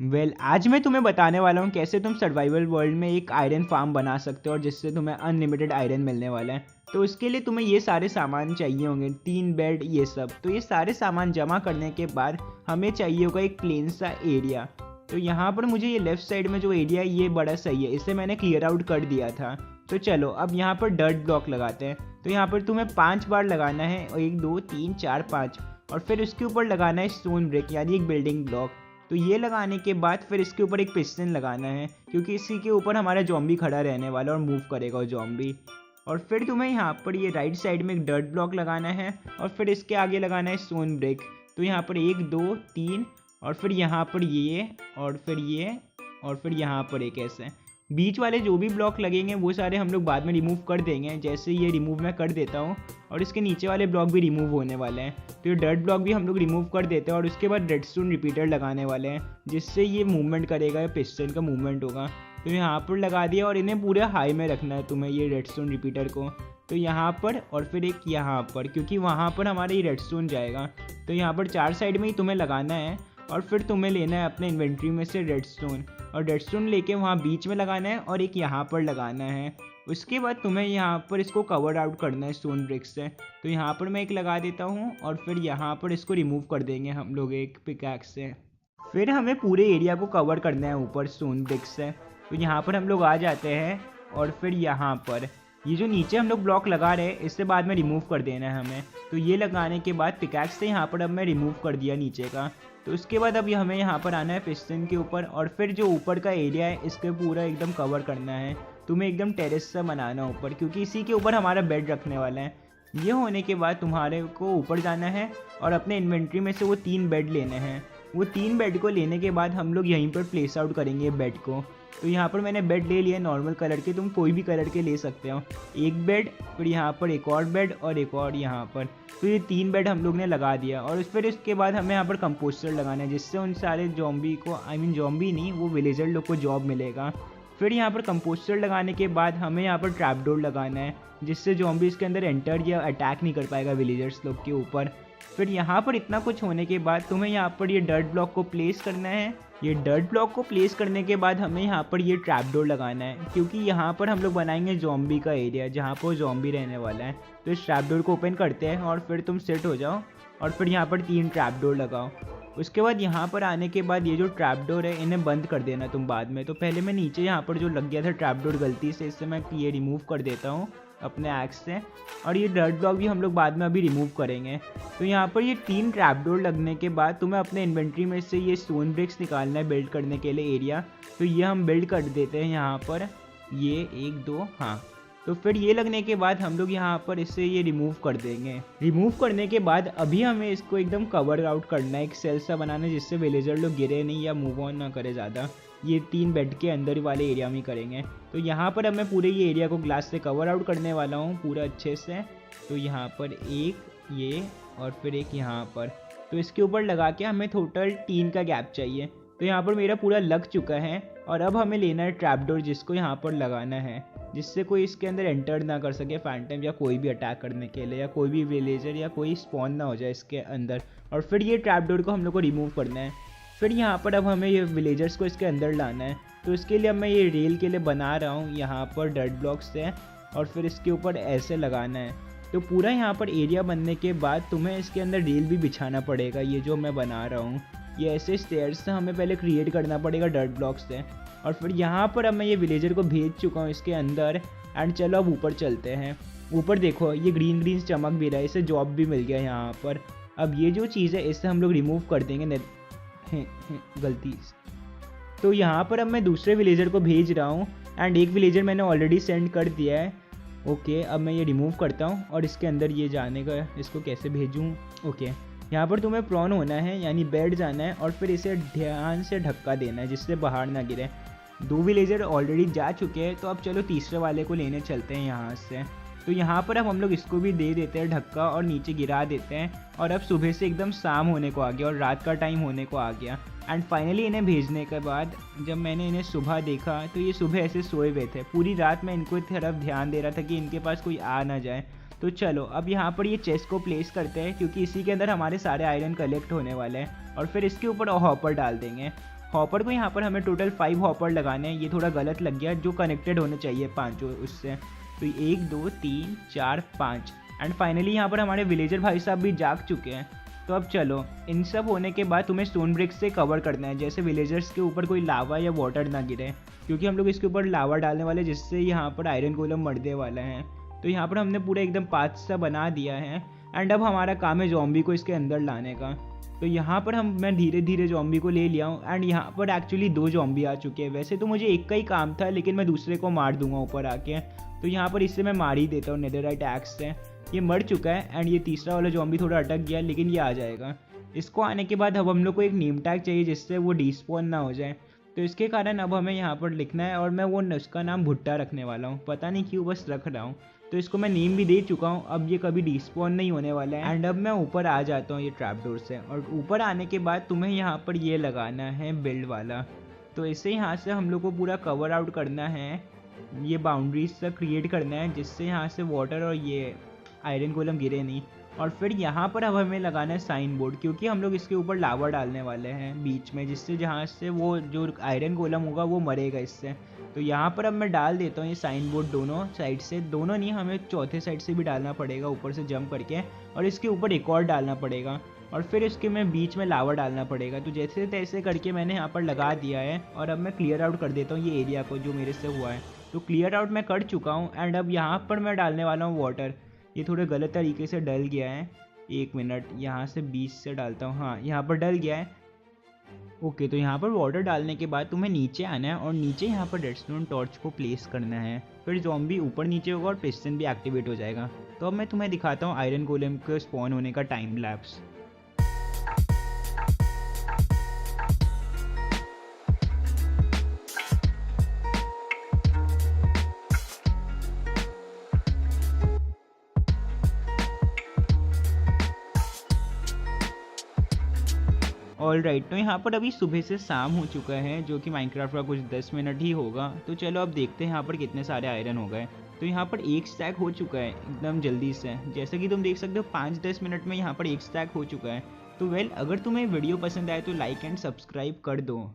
आज मैं तुम्हें बताने वाला हूँ कैसे तुम सर्वाइवल वर्ल्ड में एक आयरन फार्म बना सकते हो और जिससे तुम्हें अनलिमिटेड आयरन मिलने वाला है। तो उसके लिए तुम्हें ये सारे सामान चाहिए होंगे, 3 बेड ये सब। तो ये सारे सामान जमा करने के बाद हमें चाहिए होगा एक प्लेन सा एरिया। तो यहाँ पर मुझे ये लेफ्ट साइड में जो एरिया है ये बड़ा सही है, इसे मैंने क्लियर आउट कर दिया था। तो चलो अब यहाँ पर डर्ट ब्लॉक लगाते हैं। तो यहाँ पर तुम्हें 5 बार लगाना है, 1 2 3 4 5, और फिर उसके ऊपर लगाना है स्टोन ब्रिक यानी एक बिल्डिंग ब्लॉक। तो ये लगाने के बाद फिर इसके ऊपर एक पिस्टन लगाना है, क्योंकि इसी के ऊपर हमारा जॉम्बी खड़ा रहने वाला और मूव करेगा वो जॉम्बी। और फिर तुम्हें यहाँ पर ये राइट साइड में एक डर्ट ब्लॉक लगाना है और फिर इसके आगे लगाना है स्टोन ब्रिक। तो यहाँ पर 1 2 3 और फिर यहाँ पर ये और फिर ये और फिर यहाँ पर एक ऐसे। बीच वाले जो भी ब्लॉक लगेंगे वो सारे हम लोग बाद में रिमूव कर देंगे, जैसे ये रिमूव मैं कर देता हूँ। और इसके नीचे वाले ब्लॉक भी रिमूव होने वाले हैं। तो ये डर्ट ब्लॉक भी हम लोग रिमूव कर देते हैं और उसके बाद रेडस्टोन रिपीटर लगाने वाले हैं, जिससे ये मूवमेंट करेगा, ये पिस्टन का मूवमेंट होगा। तो यहाँ पर लगा दिया और इन्हें पूरे हाई में रखना है तुम्हें ये रेडस्टोन रिपीटर को। तो यहाँ पर और फिर एक यहाँ पर, क्योंकि वहाँ पर हमारा ये रेडस्टोन जाएगा। तो यहाँ पर 4 साइड में ही तुम्हें लगाना है और फिर तुम्हें लेना है अपने इन्वेंट्री में से रेडस्टोन, और रेडस्टोन लेके वहाँ बीच में लगाना है और एक यहाँ पर लगाना है। उसके बाद तुम्हें यहाँ पर इसको कवर आउट करना है स्टोन ब्रिक्स से। तो यहाँ पर मैं एक लगा देता हूँ और फिर यहाँ पर इसको रिमूव कर देंगे हम लोग एक पिकैक्स से। फिर हमें पूरे एरिया को कवर करना है ऊपर स्टोन ब्रिक्स से। तो यहाँ पर हम लोग आ जाते हैं और फिर यहाँ पर ये जो नीचे हम लोग ब्लॉक लगा रहे हैं इससे बाद में रिमूव कर देना है हमें। तो ये लगाने के बाद पिकैक्स से यहाँ पर अब मैं रिमूव कर दिया नीचे का। तो उसके बाद अब हमें यहाँ पर आना है पिस्टन के ऊपर और फिर जो ऊपर का एरिया है इसके पूरा एकदम कवर करना है। तुम्हें एकदम टेरेस सा बनाना ऊपर, क्योंकि इसी के ऊपर हमारा बेड रखने वाला है। ये होने के बाद तुम्हारे को ऊपर जाना है और अपने इन्वेंट्री में से वो 3 बेड लेने हैं। वो 3 बेड को लेने के बाद हम लोग यहीं पर प्लेस आउट करेंगे बेड को। तो यहाँ पर मैंने बेड ले लिए नॉर्मल कलर के, तुम कोई भी कलर के ले सकते हो। एक बेड, फिर यहाँ पर एक और बेड और एक और यहाँ पर। तो ये 3 बेड हम लोग ने लगा दिया और फिर इसके बाद हमें यहाँ पर कंपोस्टर लगाना है, जिससे उन सारे जॉम्बी को, जॉम्बी नहीं, वो विलेजर लोग को जॉब मिलेगा। फिर यहाँ पर कंपोस्टर लगाने के बाद हमें यहाँ पर ट्रैप डोर लगाना है, जिससे जॉम्बी इसके अंदर एंटर या अटैक नहीं कर पाएगा विलेजर्स लोग के ऊपर। फिर यहाँ पर इतना कुछ होने के बाद तुम्हें यहाँ पर ये डर्ट ब्लॉक को प्लेस करना है। ये डर्ट ब्लॉक को प्लेस करने के बाद हमें यहाँ पर ये ट्रैप डोर लगाना है, क्योंकि यहाँ पर हम लोग बनाएंगे जॉम्बी का एरिया जहाँ पर जॉम्बी रहने वाला है। तो इस ट्रैप डोर को ओपन करते हैं और फिर तुम सेट हो जाओ और फिर यहाँ पर 3 ट्रैप डोर लगाओ। उसके बाद यहाँ पर आने के बाद ये जो ट्रैप डोर है इन्हें बंद कर देना तुम बाद में। तो पहले मैं नीचे यहाँ पर जो लग गया था ट्रैप डोर गलती से, इससे मैं ये रिमूव कर देता हूँ अपने एक्स से। और ये डर्ट ब्लॉक भी हम लोग बाद में अभी रिमूव करेंगे। तो यहाँ पर ये 3 ट्रैप डोर लगने के बाद तुम्हें अपने इन्वेंट्री में से ये स्टोन ब्रिक्स निकालना है बिल्ड करने के लिए एरिया। तो ये हम बिल्ड कर देते हैं यहाँ पर, ये 1 2, हाँ। तो फिर ये लगने के बाद हम लोग यहाँ पर इससे ये रिमूव कर देंगे। रिमूव करने के बाद अभी हमें इसको एकदम कवर आउट करना है, एक सेल सा बनाना है, जिससे विलेजर लोग गिरे नहीं या मूव ऑन ना करे ज़्यादा। ये 3 बेड के अंदर वाले एरिया में करेंगे। तो यहाँ पर अब मैं पूरे ये एरिया को ग्लास से कवर आउट करने वाला हूँ पूरा अच्छे से। तो यहाँ पर एक ये और फिर एक यहाँ पर। तो इसके ऊपर लगा के हमें टोटल 3 का गैप चाहिए। तो यहाँ पर मेरा पूरा लग चुका है और अब हमें लेना है ट्रैप डोर, जिसको यहाँ पर लगाना है, जिससे कोई इसके अंदर एंटर ना कर सके फैंटम या कोई भी अटैक करने के लिए, या कोई भी विलेजर या कोई स्पॉन ना हो जाए इसके अंदर। और फिर ये ट्रैप डोर को हम लोग को रिमूव करना है। फिर यहाँ पर अब हमें ये विलेजर्स को इसके अंदर लाना है। तो इसके लिए अब मैं ये रेल के लिए बना रहा हूँ यहाँ पर डर्ट ब्लॉक से, और फिर इसके ऊपर ऐसे लगाना है। तो पूरा यहाँ पर एरिया बनने के बाद तुम्हें इसके अंदर रेल भी बिछाना पड़ेगा, ये जो मैं बना रहा हूँ। ये ऐसे स्टेयर्स से हमें पहले क्रिएट करना पड़ेगा डर्ट ब्लॉक से। और फिर यहाँ पर अब मैं ये विलेजर को भेज चुका हूँ इसके अंदर। एंड चलो अब ऊपर चलते हैं। ऊपर देखो ये ग्रीन ग्रीन चमक भी रहा है, इसे जॉब भी मिल गया यहाँ पर। अब ये जो चीज़ है इसे हम लोग रिमूव कर देंगे गलती से। तो यहाँ पर अब मैं दूसरे विलेजर को भेज रहा हूँ एंड एक विलेजर मैंने ऑलरेडी सेंड कर दिया है। ओके, अब मैं ये रिमूव करता हूँ और इसके अंदर ये जाने का, इसको कैसे भेजूँ। ओके, यहाँ पर तुम्हें प्रॉन होना है यानी बेड जाना है और फिर इसे ध्यान से धक्का देना है, जिससे बाहर ना गिरे। 2 विलेजर ऑलरेडी जा चुके हैं, तो अब चलो तीसरे वाले को लेने चलते हैं यहाँ से। तो यहाँ पर अब हम लोग इसको भी दे देते हैं धक्का और नीचे गिरा देते हैं। और अब सुबह से एकदम शाम होने को आ गया और रात का टाइम होने को आ गया। एंड फाइनली इन्हें भेजने के बाद जब मैंने इन्हें सुबह देखा तो ये सुबह ऐसे सोए हुए थे। पूरी रात मैं इनको तरफ ध्यान दे रहा था कि इनके पास कोई आ ना जाए। तो चलो अब यहाँ पर ये चेस्ट को प्लेस करते हैं, क्योंकि इसी के अंदर हमारे सारे आयरन कलेक्ट होने वाले हैं। और फिर इसके ऊपर हॉपर डाल देंगे। हॉपर को यहाँ पर हमें टोटल 5 हॉपर लगाने हैं। ये थोड़ा गलत लग गया, जो कनेक्टेड होने चाहिए 5 उससे। तो 1 2 3 4 5 एंड फाइनली यहाँ पर हमारे विलेजर भाई साहब भी जाग चुके हैं। तो अब चलो, इन सब होने के बाद तुम्हें स्टोन ब्रिक्स से कवर करना है, जैसे विलेजर्स के ऊपर कोई लावा या वाटर ना गिरे, क्योंकि हम लोग इसके ऊपर लावा डालने वाले, जिससे यहाँ पर आयरन गोलम मरने वाला है। तो यहाँ पर हमने पूरा एकदम पाथ सा बना दिया है एंड अब हमारा काम है जॉम्बी को इसके अंदर लाने का। तो यहाँ पर मैं धीरे धीरे जॉम्बी को ले लिया हूँ एंड यहाँ पर एक्चुअली 2 जॉम्बी आ चुके हैं। वैसे तो मुझे एक का ही काम था, लेकिन मैं दूसरे को मार दूंगा ऊपर आके। तो यहाँ पर इससे मैं मार ही देता हूँ नेदरराइट एक्स से। ये मर चुका है एंड ये तीसरा वाला जॉम्बी थोड़ा अटक गया, लेकिन ये आ जाएगा। इसको आने के बाद अब हम लोग को एक नेम टैग चाहिए, जिससे वो डिस्पॉन ना हो जाए। तो इसके कारण अब हमें यहाँ पर लिखना है, और मैं वो उसका नाम भुट्टा रखने वाला हूँ, पता नहीं क्यों, बस रख रहा हूँ। तो इसको मैं नेम भी दे चुका हूँ, अब ये कभी डिस्पॉन नहीं होने वाला है। एंड अब मैं ऊपर आ जाता हूँ ये ट्रैपडोर से, और ऊपर आने के बाद तुम्हें यहाँ पर ये लगाना है बिल्ड वाला। तो इससे यहाँ से हम लोग को पूरा कवर आउट करना है, ये बाउंड्रीज सा क्रिएट करना है, जिससे यहाँ से वाटर और ये आयरन गोलम गिरे नहीं। और फिर यहाँ पर अब हमें लगाना है साइन बोर्ड, क्योंकि हम लोग इसके ऊपर लावा डालने वाले हैं बीच में, जिससे जहाँ से वो जो आयरन गोलम होगा वो मरेगा इससे। तो यहाँ पर अब मैं डाल देता हूँ ये साइन बोर्ड दोनों साइड से, दोनों नहीं, हमें चौथे साइड से भी डालना पड़ेगा ऊपर से जंप करके, और इसके ऊपर एक और डालना पड़ेगा, और फिर इसके में बीच में लावा डालना पड़ेगा। तो जैसे तैसे करके मैंने यहाँ पर लगा दिया है, और अब मैं क्लियर आउट कर देता हूँ ये एरिया को जो मेरे से हुआ है। तो क्लियर आउट मैं कर चुका हूँ एंड अब यहाँ पर मैं डालने वाला हूँ वाटर। ये थोड़े गलत तरीके से डल गया है, 1 मिनट, यहाँ से 20 से डालता हूँ, हाँ यहाँ पर डल गया है। ओके, तो यहाँ पर वाटर डालने के बाद तुम्हें नीचे आना है, और नीचे यहाँ पर रेडस्टोन टॉर्च को प्लेस करना है। फिर ज़ॉम्बी ऊपर नीचे होगा और पिस्टन भी एक्टिवेट हो जाएगा। तो अब मैं तुम्हें दिखाता हूँ आयरन गोलेम के स्पॉन होने का टाइम लैप्स। ऑल राइट, तो यहाँ पर अभी सुबह से शाम हो चुका है, जो कि माइनक्राफ्ट का कुछ 10 मिनट ही होगा। तो चलो अब देखते हैं यहाँ पर कितने सारे आयरन हो गए। तो यहाँ पर 1 स्टैक हो चुका है एकदम जल्दी से, जैसे कि तुम देख सकते हो 5-10 मिनट में यहाँ पर 1 स्टैक हो चुका है। तो वेल, अगर तुम्हें वीडियो पसंद आए तो लाइक एंड सब्सक्राइब कर दो।